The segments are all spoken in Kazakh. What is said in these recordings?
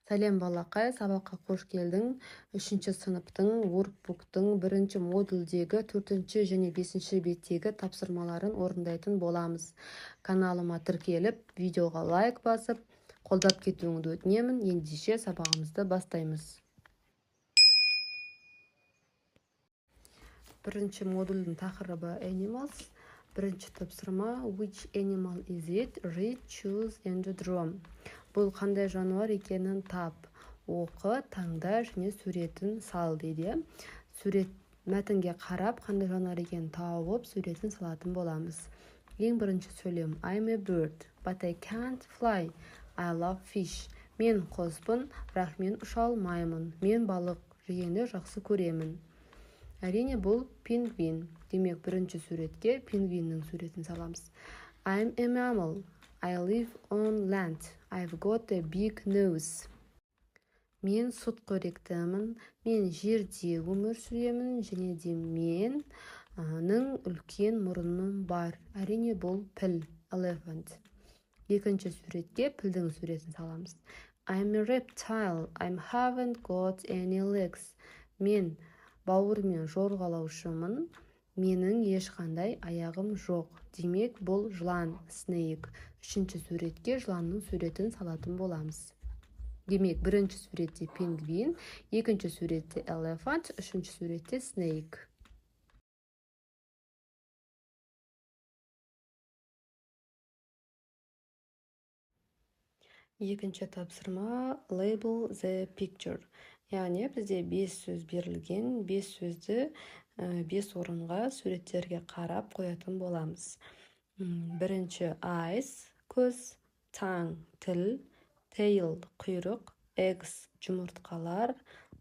Сәлем балақай, сабаққа қош келдің. 3-ші сыныптың workbook-тың 1-ші модульдегі 4-ші және 5-ші беттегі тапсырмаларын орындайтын боламыз. Каналыма тіркеліп, видеоға лайк басып, қолдап кетуіңді өтінемін. Ендеше сабағымызды бастаймыз. 1-ші модульдің тақырыбы animals. 1-ші тапсырма which animal is it? Read, choose and draw. Бұл қандай жануар екенін тап, оқы, таңда және суретін сал дейді. Сурет мәтінге қарап, қандай жануар екенін тауып, суретін салатын боламыз. Ең бірінші сөйлем I'm a bird, but I can't fly. I love fish. Мен қоспын, бірақ мен ұша алмаймын. Мен балық жегенді жақсы көремін. Әрине бұл пингвин. Демек, бірінші суретке пингвиннің суретін саламыз. I'm a mammal. I live on land. I've got a big nose. Мен сүтқоректімін. Мен жерде өмір сүремін және де менің үлкен мұрыным бар. Әрине бұл піл, elephant. Екінші суретке пілдің суретін саламыз. I'm a reptile. I haven't got any legs. Мен бауырмен жорғалаушымын. Менің ешқандай аяғым жоқ. Демек, бұл жылан, snake. Үшінші суретке жыланның суретін салатын боламыз. Демек, бірінші суретте пингвин, екінші суретте elephant, үшінші суретте snake. Екінші тапсырма label the picture. Яғни бізде 5 сөз берілген, 5 сөзді 5 орынға суреттерге қарап қоятын боламыз. Бірінші eyes, көз, tongue, тіл, tail, құйрық, eggs, жұмыртқалар,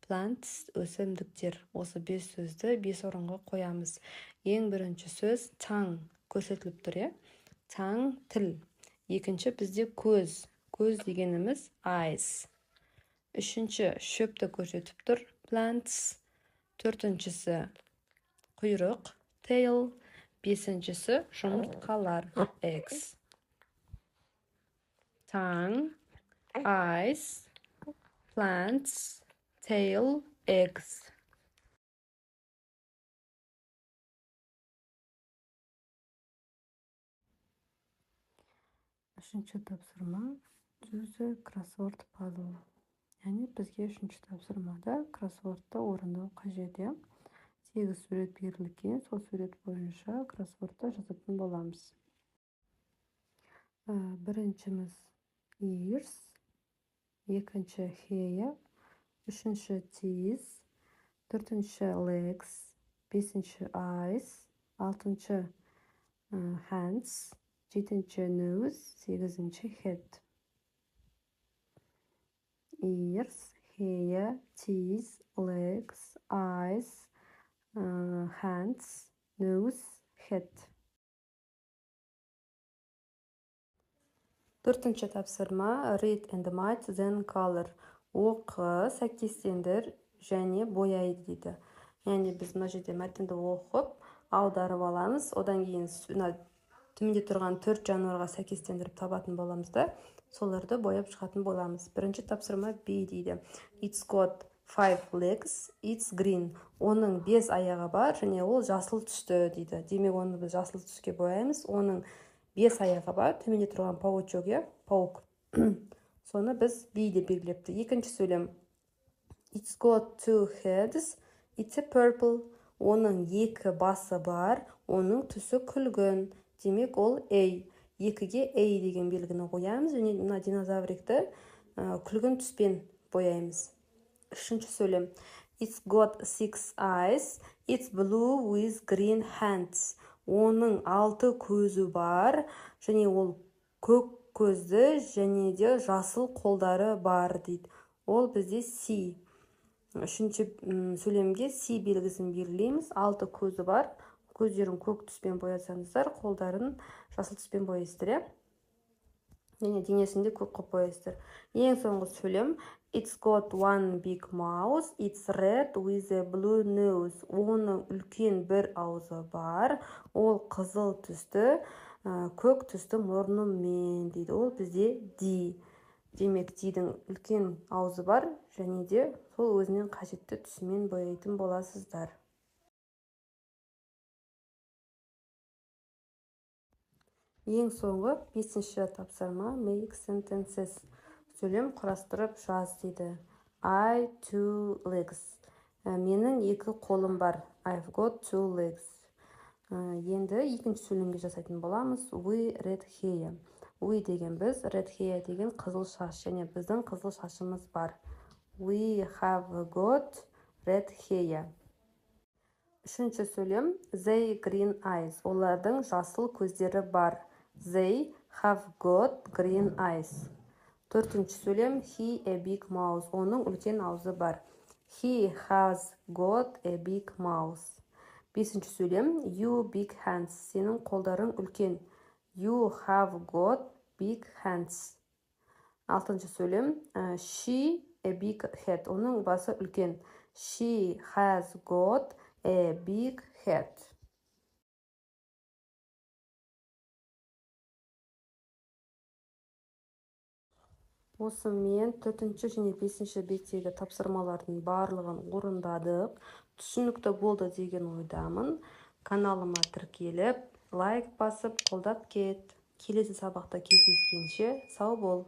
plants, өсімдіктер. Осы 5 сөзді 5 орынға қоямыз. Ең бірінші сөз tongue көрсетіліп тұр, tongue, тіл. Екінші бізде көз. Көз дегеніміз eyes. Үшінші шөпті көрсетіп тұр, plants. Төртіншісі құйрық, tail. Бесіншісі жұмыртқалар, eggs. Tongue, eyes, plants, tail, eggs. Үшінші тапсырма сөзі кроссворд пазл. Яғни бізге үшінші тапсырмада кроссвордты орындау қажет. 8 сурет берілген, сол сурет бойынша кроссвордты жазатын боламыз. Біріншіміз ears, екінші hair, үшінші teeth, төртінші legs, бесінші eyes, алтыншы hands, жетінші nose, сегізінші head. Ears, hair, teeth, legs, eyes, hands, nose, head. Төртінші тапсырма read and match then color. Оқы, сәйкестендір және бояй дейді. Яғни біз мына жерде мәтінді оқып, аударып аламыз. Одан кейін төменде тұрған 4 жануарға сәйкестендіріп табатын боламыз да, соларды бояп шығатын боламыз. Бірінші тапсырма B дейді. It's got 5 legs, it's green. Оның 5 аяғы бар, және ол жасыл түсті дейді. Демек, оны біз жасыл түске бояймыз. Оның 5 аяғы бар, төменде тұрған паучок, паук. Соны біз B деп белгілепті. Екінші сөйлем. It's got 2 heads, it's a purple. Оның 2 басы бар, оның түсі күлгін. Демек, ол A. 2-ге A деген белгіні қоямыз, және мына динозаврикті күлгін түспен бояймыз. Үшінші сөйлем. It's got 6 eyes, it's blue with green hands. Оның 6 көзі бар, және ол көк көзді және де жасыл қолдары бар дейді. Ол бізде C. Үшінші сөйлемге C белгісін белгілейміз. 6 көзі бар. Көздерін көк түспен боясаңыздар, қолдарын жасыл түспен бояйсыздар, және денесінде көк қып бояйсыздар. Ең соңғы сөйлем. It's got 1 big mouth, it's red with a blue nose. Оның үлкен бір аузы бар, ол қызыл түсті, көк түсті мұрнымен дейді. Ол бізде D. демек зидің үлкен аузы бар және де сол өзінен қажетті түсімен бояйтын боласыздар. Ең соңғы 5-ші тапсырма make sentences. Сөйлем құрастырып жаз дейді. I 2 legs. Менің 2 қолым бар. I've got 2 legs. Енді екінші сөйлемге жасайтын боламыз. We red hair. We деген біз, red hair деген қызыл шаш, және біздің қызыл шашымыз бар. We have got red hair. Үшінші сөйлем they green eyes. Олардың жасыл көздері бар. They have got green eyes. Төртінші сөйлем he a big mouth. Оның үлкен аузы бар. He has got a big mouth. Бесінші сөйлем you big hands. Сенің қолдарың үлкен. You have got big hands. Алтыншы сөйлем she a big head. Оның басы үлкен. She has got a big head. Осымен 4-ші және 5-ші беттегі тапсырмалардың барлығын орындадық. Түсінікті болды деген ойдамын. Каналыма тіркеліп, лайк басып, қолдап кет. Келесі сабақта кездескенше сау бол.